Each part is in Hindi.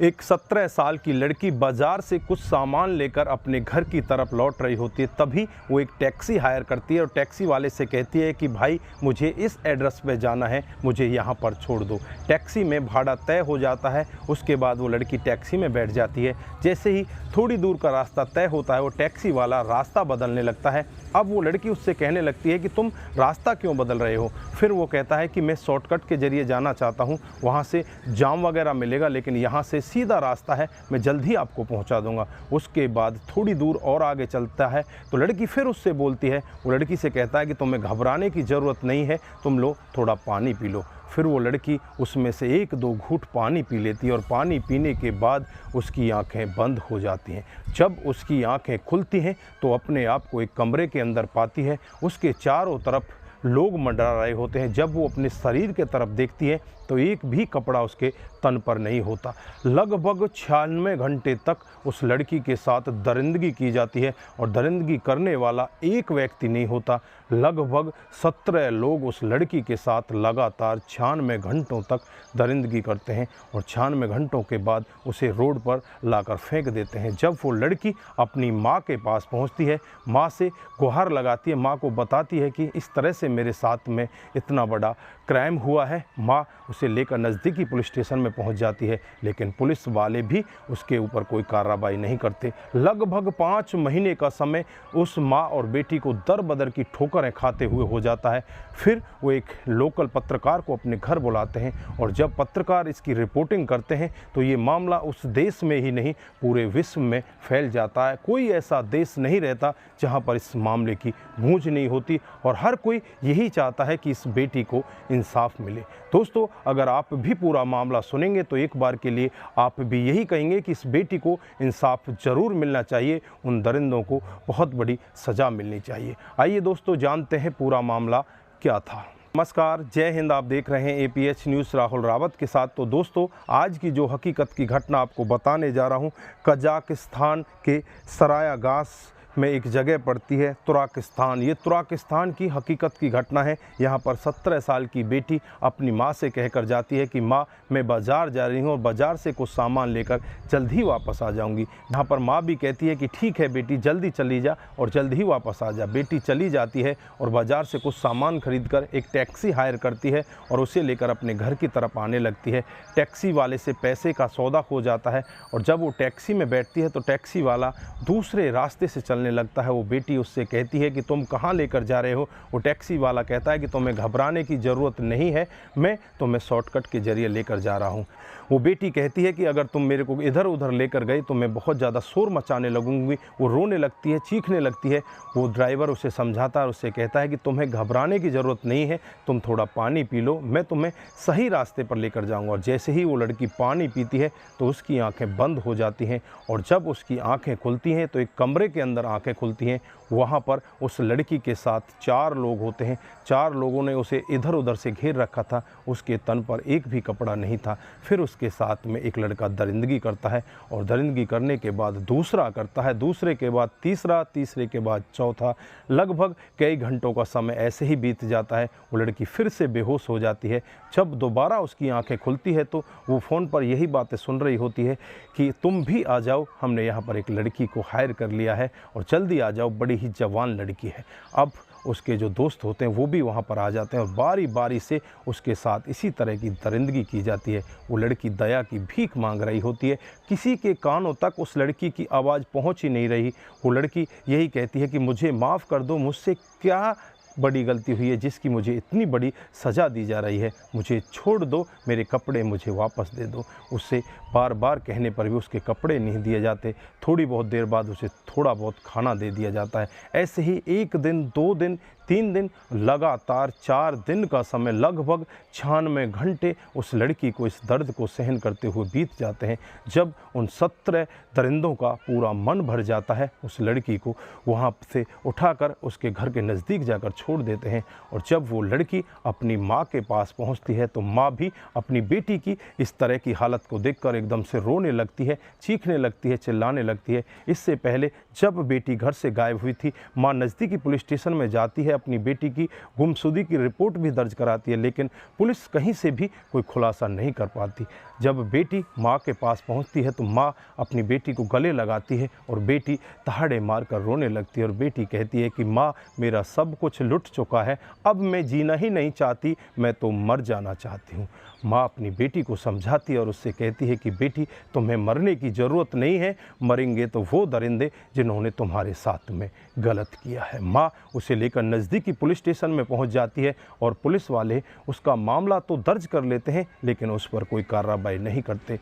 एक 17 साल की लड़की बाज़ार से कुछ सामान लेकर अपने घर की तरफ लौट रही होती है। तभी वो एक टैक्सी हायर करती है और टैक्सी वाले से कहती है कि भाई मुझे इस एड्रेस पे जाना है, मुझे यहाँ पर छोड़ दो। टैक्सी में भाड़ा तय हो जाता है। उसके बाद वो लड़की टैक्सी में बैठ जाती है। जैसे ही थोड़ी दूर का रास्ता तय होता है वो टैक्सी वाला रास्ता बदलने लगता है। अब वो लड़की उससे कहने लगती है कि तुम रास्ता क्यों बदल रहे हो। फिर वो कहता है कि मैं शॉर्टकट के ज़रिए जाना चाहता हूँ, वहाँ से जाम वगैरह मिलेगा, लेकिन यहाँ से सीधा रास्ता है, मैं जल्द ही आपको पहुँचा दूँगा। उसके बाद थोड़ी दूर और आगे चलता है तो लड़की फिर उससे बोलती है, वो लड़की से कहता है कि तुम्हें घबराने की ज़रूरत नहीं है, तुम लो थोड़ा पानी पी लो। फिर वो लड़की उसमें से 1-2 घूंट पानी पी लेती है और पानी पीने के बाद उसकी आंखें बंद हो जाती हैं। जब उसकी आंखें खुलती हैं तो अपने आप को एक कमरे के अंदर पाती है। उसके चारों तरफ लोग मंडरा रहे होते हैं। जब वो अपने शरीर के तरफ देखती है तो एक भी कपड़ा उसके तन पर नहीं होता। लगभग 96 घंटे तक उस लड़की के साथ दरिंदगी की जाती है और दरिंदगी करने वाला एक व्यक्ति नहीं होता। लगभग 17 लोग उस लड़की के साथ लगातार 96 घंटों तक दरिंदगी करते हैं और 96 घंटों के बाद उसे रोड पर लाकर फेंक देते हैं। जब वो लड़की अपनी माँ के पास पहुँचती है, माँ से गुहार लगाती है, माँ को बताती है कि इस तरह से मेरे साथ में इतना बड़ा क्राइम हुआ है। माँ उसे लेकर नज़दीकी पुलिस स्टेशन में पहुंच जाती है, लेकिन पुलिस वाले भी उसके ऊपर कोई कार्रवाई नहीं करते। लगभग 5 महीने का समय उस माँ और बेटी को दर बदर की ठोकरें खाते हुए हो जाता है। फिर वो एक लोकल पत्रकार को अपने घर बुलाते हैं और जब पत्रकार इसकी रिपोर्टिंग करते हैं तो ये मामला उस देश में ही नहीं पूरे विश्व में फैल जाता है। कोई ऐसा देश नहीं रहता जहाँ पर इस मामले की गूंज नहीं होती और हर कोई यही चाहता है कि इस बेटी को इंसाफ मिले। दोस्तों, अगर आप भी पूरा मामला सुनेंगे तो एक बार के लिए आप भी यही कहेंगे कि इस बेटी को इंसाफ ज़रूर मिलना चाहिए, उन दरिंदों को बहुत बड़ी सज़ा मिलनी चाहिए। आइए दोस्तों, जानते हैं पूरा मामला क्या था। नमस्कार, जय हिंद। आप देख रहे हैं APH न्यूज़ राहुल रावत के साथ। तो दोस्तों, आज की जो हकीकत की घटना आपको बताने जा रहा हूं, कजाकिस्तान के सरायागास में एक जगह पड़ती है तुर्कस्तान। ये तुर्कस्तान की हकीकत की घटना है। यहाँ पर 17 साल की बेटी अपनी माँ से कहकर जाती है कि माँ, मैं बाज़ार जा रही हूँ और बाज़ार से कुछ सामान लेकर जल्द ही वापस आ जाऊँगी। यहाँ पर माँ भी कहती है कि ठीक है बेटी, जल्दी चली जा और जल्द ही वापस आ जा। बेटी चली जाती है और बाज़ार से कुछ सामान खरीद कर एक टैक्सी हायर करती है और उसे लेकर अपने घर की तरफ आने लगती है। टैक्सी वाले से पैसे का सौदा हो जाता है और जब वो टैक्सी में बैठती है तो टैक्सी वाला दूसरे रास्ते से चलने लगता है। वो बेटी उससे कहती है कि तुम कहाँ लेकर जा रहे हो। वो टैक्सी वाला कहता है कि तुम्हें घबराने की ज़रूरत नहीं है, मैं तुम्हें शॉर्टकट के ज़रिए लेकर जा रहा हूँ। वो बेटी कहती है कि अगर तुम मेरे को इधर उधर लेकर गए तो मैं बहुत ज़्यादा शोर मचाने लगूंगी। वो रोने लगती है, चीखने लगती है। वो ड्राइवर उसे समझाता है, उससे कहता है कि तुम्हें घबराने की ज़रूरत नहीं है, तुम थोड़ा पानी पी लो, मैं तुम्हें सही रास्ते पर लेकर जाऊँगा। और जैसे ही वो लड़की पानी पीती है तो उसकी आँखें बंद हो जाती हैं और जब उसकी आँखें खुलती हैं तो एक कमरे के अंदर आँखें खुलती हैं। वहाँ पर उस लड़की के साथ 4 लोग होते हैं। 4 लोगों ने उसे इधर उधर से घेर रखा था। उसके तन पर एक भी कपड़ा नहीं था। फिर उसके साथ में एक लड़का दरिंदगी करता है और दरिंदगी करने के बाद दूसरा करता है, दूसरे के बाद तीसरा, तीसरे के बाद चौथा। लगभग कई घंटों का समय ऐसे ही बीत जाता है। वो लड़की फिर से बेहोश हो जाती है। जब दोबारा उसकी आंखें खुलती है तो वो फ़ोन पर यही बातें सुन रही होती है कि तुम भी आ जाओ, हमने यहाँ पर एक लड़की को हायर कर लिया है और जल्दी आ जाओ, बड़ी ही जवान लड़की है। अब उसके जो दोस्त होते हैं वो भी वहाँ पर आ जाते हैं और बारी बारी से उसके साथ इसी तरह की दरिंदगी की जाती है। वो लड़की दया की भीख मांग रही होती है। किसी के कानों तक उस लड़की की आवाज़ पहुँच ही नहीं रही। वो लड़की यही कहती है कि मुझे माफ़ कर दो, मुझसे क्या बड़ी गलती हुई है जिसकी मुझे इतनी बड़ी सज़ा दी जा रही है, मुझे छोड़ दो, मेरे कपड़े मुझे वापस दे दो। उससे बार बार कहने पर भी उसके कपड़े नहीं दिए जाते। थोड़ी बहुत देर बाद उसे थोड़ा बहुत खाना दे दिया जाता है। ऐसे ही 1 दिन, 2 दिन, 3 दिन, लगातार 4 दिन का समय, लगभग 96 घंटे उस लड़की को इस दर्द को सहन करते हुए बीत जाते हैं। जब उन 17 दरिंदों का पूरा मन भर जाता है, उस लड़की को वहाँ से उठाकर उसके घर के नज़दीक जाकर छोड़ देते हैं। और जब वो लड़की अपनी माँ के पास पहुँचती है तो माँ भी अपनी बेटी की इस तरह की हालत को देखकर एकदम से रोने लगती है, चीखने लगती है, चिल्लाने लगती है। इससे पहले जब बेटी घर से गायब हुई थी, माँ नज़दीकी पुलिस स्टेशन में जाती है, अपनी बेटी की गुमशुदगी की रिपोर्ट भी दर्ज कराती है, लेकिन पुलिस कहीं से भी कोई खुलासा नहीं कर पाती। जब बेटी माँ के पास पहुंचती है तो माँ अपनी बेटी को गले लगाती है और बेटी दहाड़े मारकर रोने लगती है और बेटी कहती है कि माँ, मेरा सब कुछ लुट चुका है, अब मैं जीना ही नहीं चाहती, मैं तो मर जाना चाहती हूँ। माँ अपनी बेटी को समझाती है और उससे कहती है कि बेटी, तुम्हें मरने की ज़रूरत नहीं है, मरेंगे तो वो दरिंदे जिन्होंने तुम्हारे साथ में गलत किया है। माँ उसे लेकर नज़दीकी पुलिस स्टेशन में पहुंच जाती है और पुलिस वाले उसका मामला तो दर्ज कर लेते हैं, लेकिन उस पर कोई कार्रवाई नहीं करते।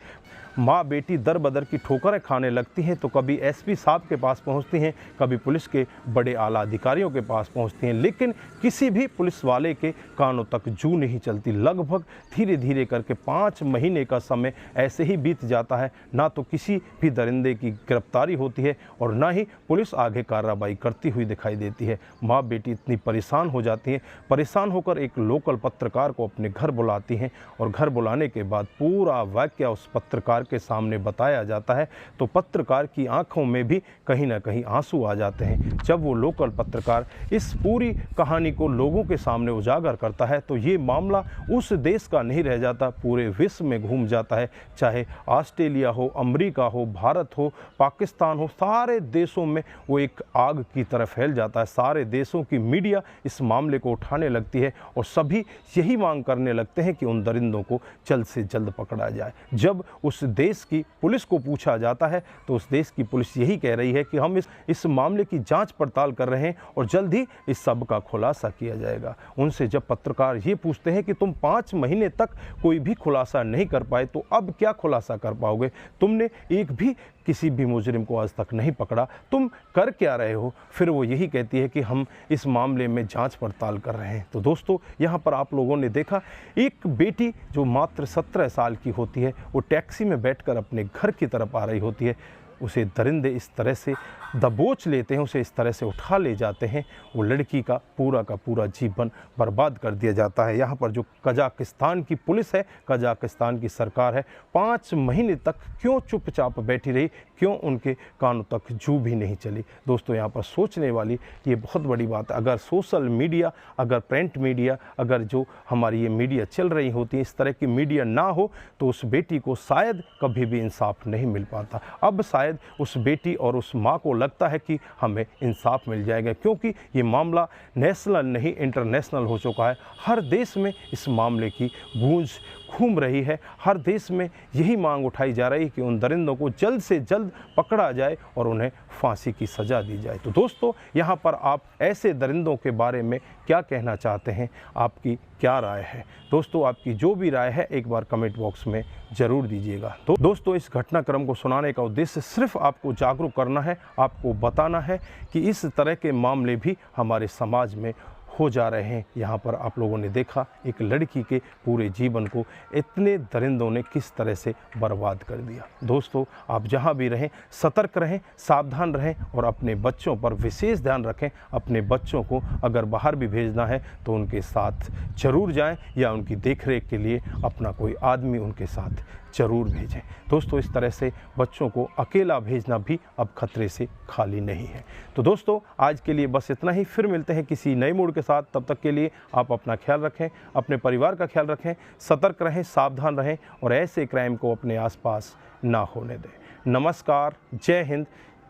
माँ बेटी दर बदर की ठोकरें खाने लगती हैं, तो कभी एसपी साहब के पास पहुंचती हैं, कभी पुलिस के बड़े आला अधिकारियों के पास पहुंचती हैं, लेकिन किसी भी पुलिस वाले के कानों तक जू नहीं चलती। लगभग धीरे धीरे करके 5 महीने का समय ऐसे ही बीत जाता है। ना तो किसी भी दरिंदे की गिरफ्तारी होती है और ना ही पुलिस आगे कार्रवाई करती हुई दिखाई देती है। माँ बेटी इतनी परेशान हो जाती हैं, परेशान होकर एक लोकल पत्रकार को अपने घर बुलाती हैं और घर बुलाने के बाद पूरा वाकया उस पत्रकार के सामने बताया जाता है, तो पत्रकार की आंखों में भी कहीं ना कहीं आंसू आ जाते हैं। जब वो लोकल पत्रकार इस पूरी कहानी को लोगों के सामने उजागर करता है तो ये मामला उस देश का नहीं रह जाता, पूरे विश्व में घूम जाता है। चाहे ऑस्ट्रेलिया हो, अमेरिका हो, भारत हो, पाकिस्तान हो, सारे देशों में वो एक आग की तरह फैल जाता है। सारे देशों की मीडिया इस मामले को उठाने लगती है और सभी यही मांग करने लगते हैं कि उन दरिंदों को जल्द से जल्द पकड़ा जाए। जब उस देश की पुलिस को पूछा जाता है तो उस देश की पुलिस यही कह रही है कि हम इस मामले की जांच पड़ताल कर रहे हैं और जल्द ही इस सब का खुलासा किया जाएगा। उनसे जब पत्रकार ये पूछते हैं कि तुम 5 महीने तक कोई भी खुलासा नहीं कर पाए, तो अब क्या खुलासा कर पाओगे? तुमने एक भी किसी भी मुजरिम को आज तक नहीं पकड़ा, तुम कर क्या रहे हो? फिर वो यही कहती है कि हम इस मामले में जांच पड़ताल कर रहे हैं। तो दोस्तों, यहाँ पर आप लोगों ने देखा, एक बेटी जो मात्र 17 साल की होती है, वो टैक्सी में बैठकर अपने घर की तरफ आ रही होती है, उसे दरिंदे इस तरह से दबोच लेते हैं, उसे इस तरह से उठा ले जाते हैं, वो लड़की का पूरा जीवन बर्बाद कर दिया जाता है। यहाँ पर जो कजाकिस्तान की पुलिस है, कजाकिस्तान की सरकार है, 5 महीने तक क्यों चुपचाप बैठी रही, क्यों उनके कानों तक जू भी नहीं चली? दोस्तों, यहाँ पर सोचने वाली ये बहुत बड़ी बात है। अगर सोशल मीडिया, अगर प्रिंट मीडिया, अगर जो हमारी ये मीडिया चल रही होती है, इस तरह की मीडिया ना हो तो उस बेटी को शायद कभी भी इंसाफ नहीं मिल पाता। अब शायद उस बेटी और उस माँ को लगता है कि हमें इंसाफ मिल जाएगा, क्योंकि ये मामला नेशनल नहीं इंटरनेशनल हो चुका है। हर देश में इस मामले की गूंज घूम रही है। हर देश में यही मांग उठाई जा रही है कि उन दरिंदों को जल्द से जल्द पकड़ा जाए और उन्हें फांसी की सज़ा दी जाए। तो दोस्तों, यहाँ पर आप ऐसे दरिंदों के बारे में क्या कहना चाहते हैं? आपकी क्या राय है? दोस्तों, आपकी जो भी राय है एक बार कमेंट बॉक्स में ज़रूर दीजिएगा। तो दोस्तों, इस घटनाक्रम को सुनाने का उद्देश्य सिर्फ आपको जागरूक करना है, आपको बताना है कि इस तरह के मामले भी हमारे समाज में हो जा रहे हैं। यहाँ पर आप लोगों ने देखा, एक लड़की के पूरे जीवन को इतने दरिंदों ने किस तरह से बर्बाद कर दिया। दोस्तों, आप जहाँ भी रहें सतर्क रहें, सावधान रहें और अपने बच्चों पर विशेष ध्यान रखें। अपने बच्चों को अगर बाहर भी भेजना है तो उनके साथ ज़रूर जाएं या उनकी देखरेख के लिए अपना कोई आदमी उनके साथ ज़रूर भेजें। दोस्तों, इस तरह से बच्चों को अकेला भेजना भी अब खतरे से खाली नहीं है। तो दोस्तों, आज के लिए बस इतना ही। फिर मिलते हैं किसी नए मूड के साथ। तब तक के लिए आप अपना ख्याल रखें, अपने परिवार का ख्याल रखें, सतर्क रहें, सावधान रहें और ऐसे क्राइम को अपने आसपास ना होने दें। नमस्कार, जय हिंद,